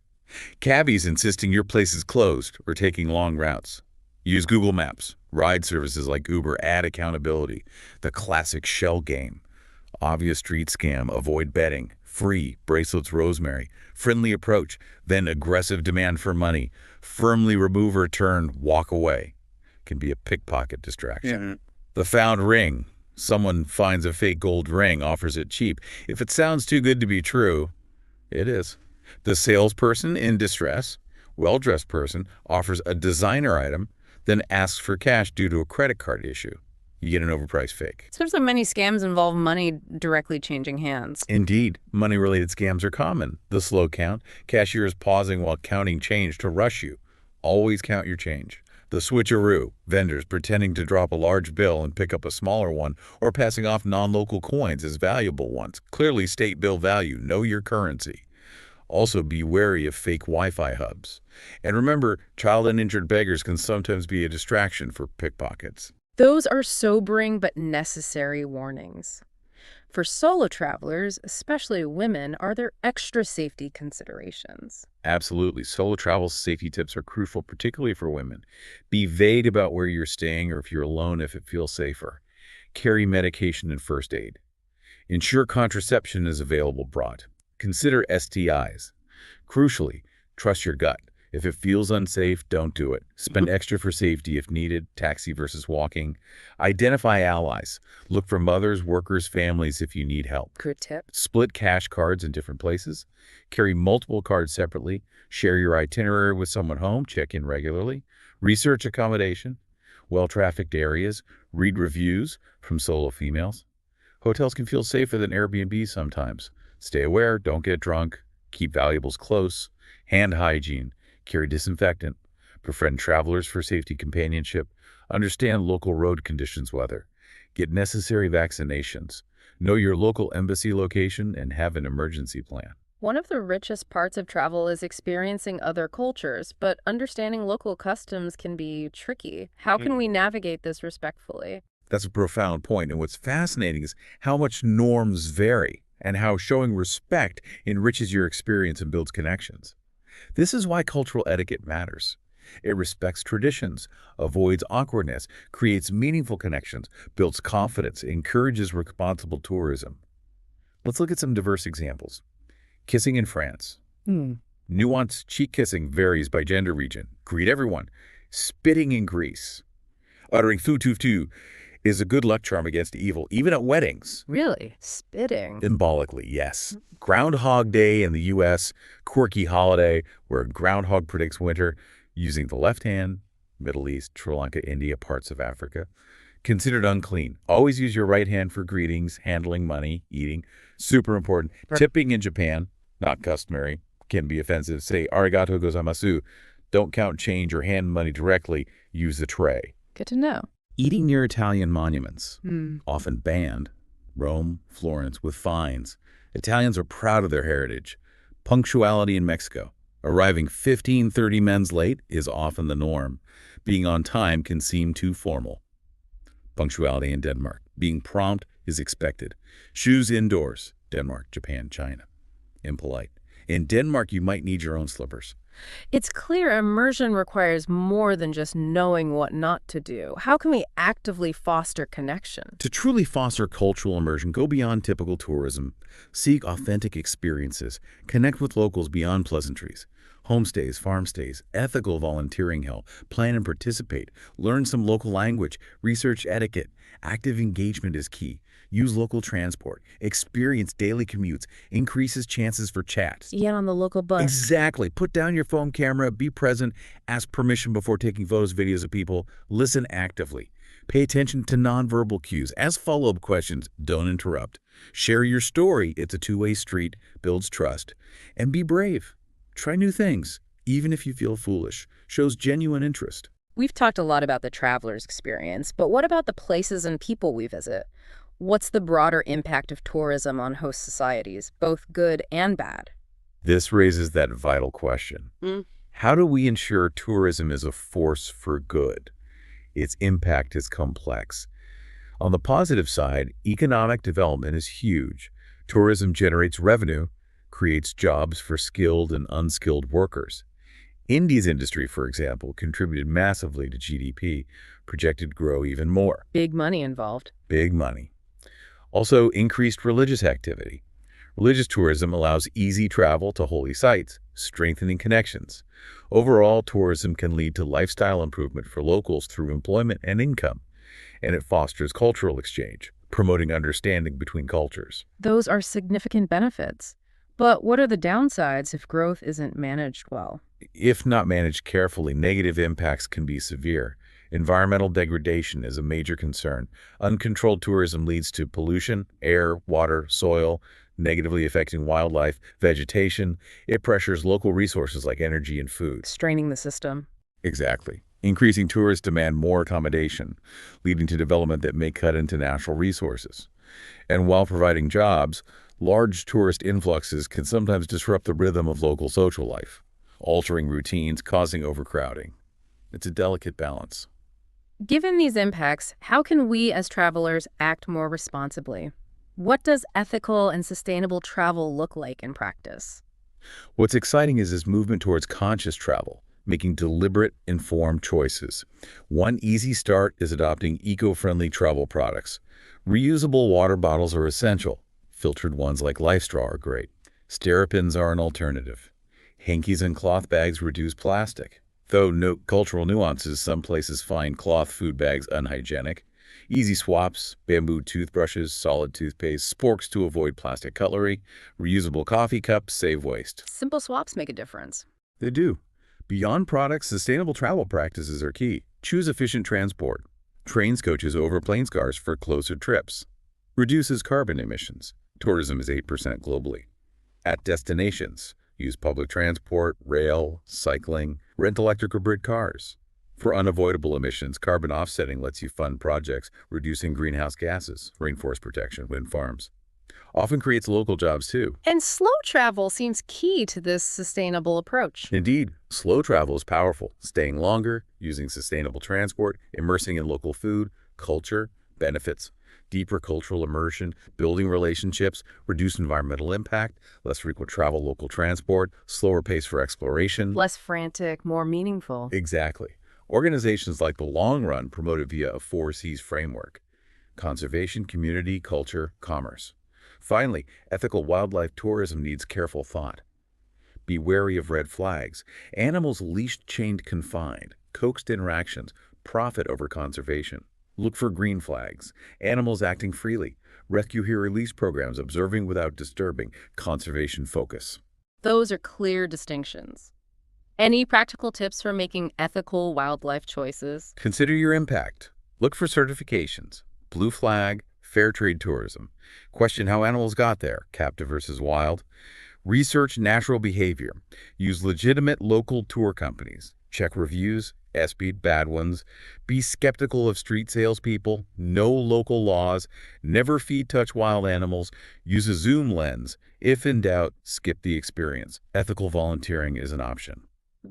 Cabbies insisting your place is closed or taking long routes. Use Google Maps. Ride services like Uber add accountability. The classic shell game. Obvious street scam. Avoid betting. Free. Bracelets rosemary. Friendly approach. Then aggressive demand for money. Firmly remove or turn. Walk away. Can be a pickpocket distraction. Yeah. The found ring. Someone finds a fake gold ring, offers it cheap. If it sounds too good to be true, it is. The salesperson in distress, well-dressed person, offers a designer item, then asks for cash due to a credit card issue. You get an overpriced fake. Seems like many scams involve money directly changing hands. Indeed, money-related scams are common. The slow count, cashiers pausing while counting change to rush you. Always count your change. The switcheroo, vendors pretending to drop a large bill and pick up a smaller one, or passing off non-local coins as valuable ones. Clearly state bill value. Know your currency. Also, be wary of fake Wi-Fi hubs. And remember, child and injured beggars can sometimes be a distraction for pickpockets. Those are sobering but necessary warnings. For solo travelers, especially women, are there extra safety considerations? Absolutely. Solo travel safety tips are crucial, particularly for women. Be vague about where you're staying or if you're alone if it feels safer. Carry medication and first aid. Ensure contraception is available abroad. Consider STIs. Crucially, trust your gut. If it feels unsafe, don't do it. Spend extra for safety if needed, taxi versus walking. Identify allies. Look for mothers, workers, families if you need help. Good tip. Split cash cards in different places. Carry multiple cards separately. Share your itinerary with someone home. Check in regularly. Research accommodation. Well-trafficked areas. Read reviews from solo females. Hotels can feel safer than Airbnb sometimes. Stay aware. Don't get drunk. Keep valuables close. Hand hygiene. Carry disinfectant. Befriend travelers for safety companionship. Understand local road conditions weather. Get necessary vaccinations. Know your local embassy location and have an emergency plan. One of the richest parts of travel is experiencing other cultures, but understanding local customs can be tricky. How can we navigate this respectfully? That's a profound point, and what's fascinating is how much norms vary and how showing respect enriches your experience and builds connections. This is why cultural etiquette matters. It respects traditions, avoids awkwardness, creates meaningful connections, builds confidence, encourages responsible tourism. Let's look at some diverse examples. Kissing in France. Nuanced cheek kissing varies by gender region. Greet everyone. Spitting in Greece. Uttering tu is a good luck charm against evil, even at weddings. Really? Spitting? Symbolically, yes. Groundhog Day in the U.S., quirky holiday where a groundhog predicts winter, using the left hand, Middle East, Sri Lanka, India, parts of Africa. Considered unclean. Always use your right hand for greetings, handling money, eating. Super important. Tipping in Japan, not customary, can be offensive. Say arigato gozaimasu. Don't count change or hand money directly. Use the tray. Good to know. Eating near Italian monuments, often banned. Rome, Florence, with fines. Italians are proud of their heritage. Punctuality in Mexico. Arriving 15-30 minutes late is often the norm. Being on time can seem too formal. Punctuality in Denmark. Being prompt is expected. Shoes indoors. Denmark, Japan, China. Impolite. In Denmark, you might need your own slippers. It's clear immersion requires more than just knowing what not to do. How can we actively foster connection? To truly foster cultural immersion, go beyond typical tourism. Seek authentic experiences. Connect with locals beyond pleasantries. Homestays, farm stays, ethical volunteering help. Plan and participate. Learn some local language. Research etiquette. Active engagement is key. Use local transport. Experience daily commutes. Increases chances for chats. Get on the local bus. Exactly. Put down your phone camera. Be present. Ask permission before taking photos, videos of people. Listen actively. Pay attention to nonverbal cues. Ask follow-up questions. Don't interrupt. Share your story. It's a two-way street. Builds trust. And be brave. Try new things, even if you feel foolish. Shows genuine interest. We've talked a lot about the traveler's experience, but what about the places and people we visit? What's the broader impact of tourism on host societies, both good and bad? This raises that vital question. How do we ensure tourism is a force for good? its impact is complex. On the positive side, economic development is huge. Tourism generates revenue, creates jobs for skilled and unskilled workers. India's industry, for example, contributed massively to GDP, projected to grow even more. Big money involved. Big money. Also, increased religious activity. Religious tourism allows easy travel to holy sites, strengthening connections. Overall, tourism can lead to lifestyle improvement for locals through employment and income, and it fosters cultural exchange, promoting understanding between cultures. Those are significant benefits. But what are the downsides if growth isn't managed well? If not managed carefully, negative impacts can be severe. Environmental degradation is a major concern. Uncontrolled tourism leads to pollution, air, water, soil, negatively affecting wildlife, vegetation. It pressures local resources like energy and food. Straining the system. Exactly. Increasing tourists demand more accommodation, leading to development that may cut into natural resources. And while providing jobs, large tourist influxes can sometimes disrupt the rhythm of local social life, altering routines, causing overcrowding. It's a delicate balance. Given these impacts, how can we as travelers act more responsibly? What does ethical and sustainable travel look like in practice? What's exciting is this movement towards conscious travel, making deliberate, informed choices. One easy start is adopting eco-friendly travel products. Reusable water bottles are essential. Filtered ones like LifeStraw are great. Steripins are an alternative. Hankies and cloth bags reduce plastic. Though note cultural nuances, some places find cloth food bags unhygienic. Easy swaps, bamboo toothbrushes, solid toothpaste, sporks to avoid plastic cutlery, reusable coffee cups save waste. Simple swaps make a difference. They do. Beyond products, sustainable travel practices are key. Choose efficient transport. Trains, coaches over planes cars for closer trips. Reduces carbon emissions. Tourism is 8% globally. At destinations, use public transport, rail, cycling, rent electric or grid cars. For unavoidable emissions, carbon offsetting lets you fund projects reducing greenhouse gases, rainforest protection, wind farms. Often creates local jobs too. And slow travel seems key to this sustainable approach. Indeed, slow travel is powerful, staying longer, using sustainable transport, immersing in local food, culture, benefits, deeper cultural immersion, building relationships, reduced environmental impact, less frequent travel, local transport, slower pace for exploration. Less frantic, more meaningful. Exactly. Organizations like The Long Run promote it via a 4Cs framework: conservation, community, culture, commerce. Finally, ethical wildlife tourism needs careful thought. Be wary of red flags. Animals leashed, chained, confined, coaxed interactions, profit over conservation. Look for green flags. Animals acting freely. Rescue here release programs, observing without disturbing, conservation focus. Those are clear distinctions. Any practical tips for making ethical wildlife choices? Consider your impact. Look for certifications. Blue flag, fair trade tourism. Question how animals got there, captive versus wild. Research natural behavior. Use legitimate local tour companies. Check reviews, SB bad ones. Be skeptical of street salespeople. Know local laws. Never feed, touch wild animals. Use a zoom lens. If in doubt, skip the experience. Ethical volunteering is an option.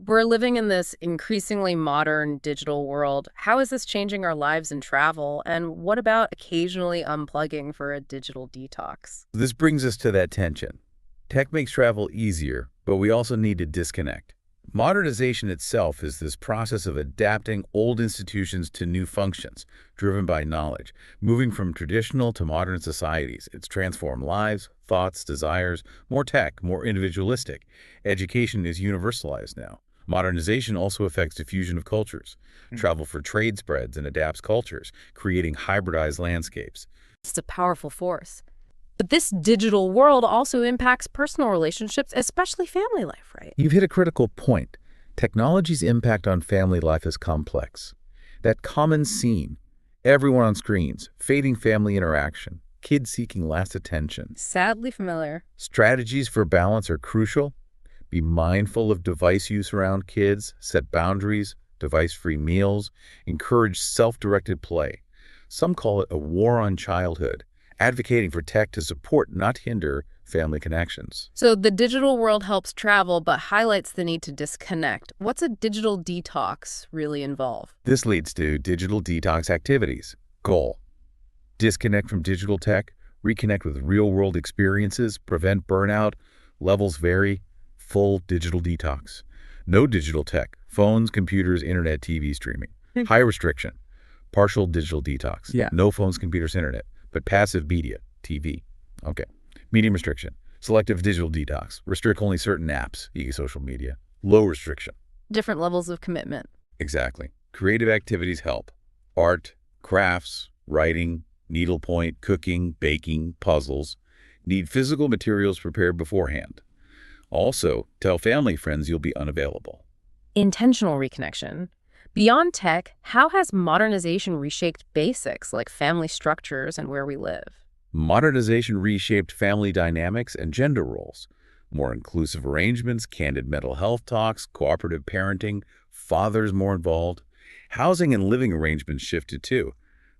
We're living in this increasingly modern digital world. How is this changing our lives in travel? And what about occasionally unplugging for a digital detox? This brings us to that tension. Tech makes travel easier, but we also need to disconnect. Modernization itself is this process of adapting old institutions to new functions, driven by knowledge. Moving from traditional to modern societies, it's transformed lives, thoughts, desires, more tech, more individualistic. Education is universalized now. Modernization also affects diffusion of cultures. Travel for trade spreads and adapts cultures, creating hybridized landscapes. It's a powerful force. But this digital world also impacts personal relationships, especially family life, right? You've hit a critical point. Technology's impact on family life is complex. That common scene, everyone on screens, fading family interaction, kids seeking last attention. Sadly familiar. Strategies for balance are crucial. Be mindful of device use around kids, set boundaries, device-free meals, encourage self-directed play. Some call it a war on childhood. advocating for tech to support, not hinder, family connections. So the digital world helps travel, but highlights the need to disconnect. What's a digital detox really involve? This leads to digital detox activities. Goal: disconnect from digital tech, reconnect with real-world experiences, prevent burnout. Levels vary. Full digital detox. No digital tech. Phones, computers, internet, TV streaming. High restriction. Partial digital detox. Yeah. No phones, computers, internet, but passive media, TV. Okay. Medium restriction. Selective digital detox. Restrict only certain apps, e.g. social media. Low restriction. Different levels of commitment. Exactly. Creative activities help. Art, crafts, writing, needlepoint, cooking, baking, puzzles. Need physical materials prepared beforehand. Also, tell family friends you'll be unavailable. Intentional reconnection. Beyond tech, how has modernization reshaped basics like family structures and where we live? Modernization reshaped family dynamics and gender roles. More inclusive arrangements, candid mental health talks, cooperative parenting, fathers more involved. Housing and living arrangements shifted too,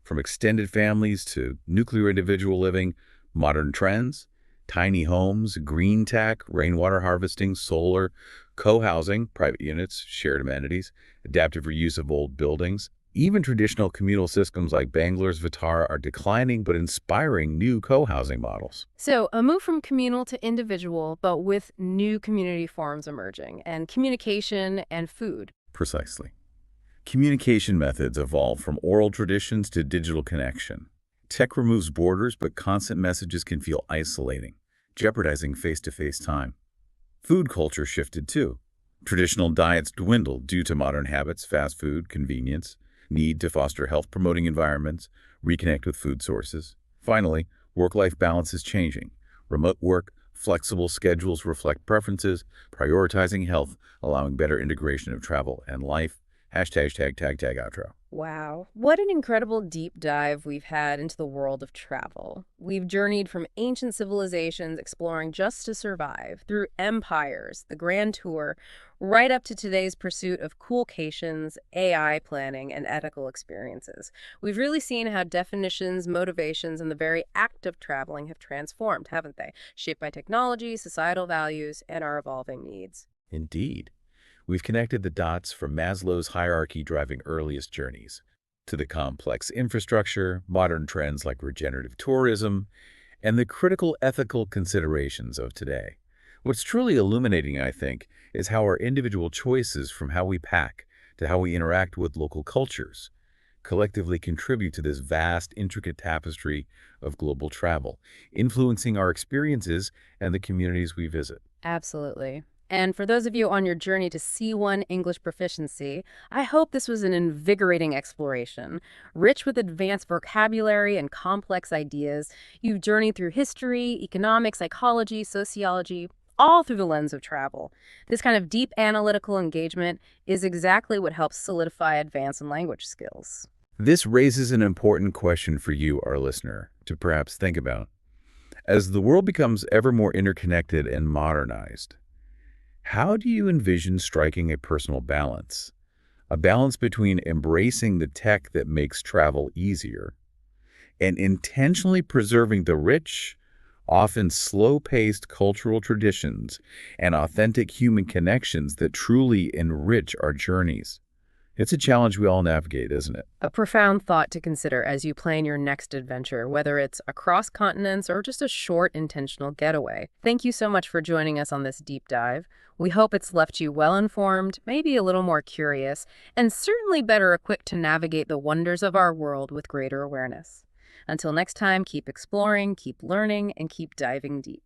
from extended families to nuclear individual living. Modern trends: tiny homes, green tech, rainwater harvesting, solar, co-housing, private units, shared amenities, adaptive reuse of old buildings. Even traditional communal systems like Bangalore's Vitara are declining but inspiring new co-housing models. So a move from communal to individual, but with new community forms emerging, and communication and food. Precisely. Communication methods evolve from oral traditions to digital connection. Tech removes borders, but constant messages can feel isolating, jeopardizing face-to-face time. Food culture shifted too. Traditional diets dwindled due to modern habits, fast food, convenience, need to foster health-promoting environments, reconnect with food sources. Finally, work-life balance is changing. Remote work, flexible schedules reflect preferences, prioritizing health, allowing better integration of travel and life. Hashtag tag outro. Wow, what an incredible deep dive we've had into the world of travel. We've journeyed from ancient civilizations exploring just to survive, through empires, the grand tour, right up to today's pursuit of coolcations, AI planning, and ethical experiences. We've really seen how definitions, motivations, and the very act of traveling have transformed, haven't they? Shaped by technology, societal values, and our evolving needs. Indeed. We've connected the dots from Maslow's hierarchy driving earliest journeys to the complex infrastructure, modern trends like regenerative tourism, and the critical ethical considerations of today. What's truly illuminating, I think, is how our individual choices, from how we pack to how we interact with local cultures, collectively contribute to this vast, intricate tapestry of global travel, influencing our experiences and the communities we visit. Absolutely. And for those of you on your journey to C1 English proficiency, I hope this was an invigorating exploration. Rich with advanced vocabulary and complex ideas, you've journeyed through history, economics, psychology, sociology, all through the lens of travel. This kind of deep analytical engagement is exactly what helps solidify advanced language skills. This raises an important question for you, our listener, to perhaps think about. As the world becomes ever more interconnected and modernized, how do you envision striking a personal balance? A balance between embracing the tech that makes travel easier and intentionally preserving the rich, often slow-paced cultural traditions and authentic human connections that truly enrich our journeys. It's a challenge we all navigate, isn't it? A profound thought to consider as you plan your next adventure, whether it's across continents or just a short, intentional getaway. Thank you so much for joining us on this deep dive. We hope it's left you well-informed, maybe a little more curious, and certainly better equipped to navigate the wonders of our world with greater awareness. Until next time, keep exploring, keep learning, and keep diving deep.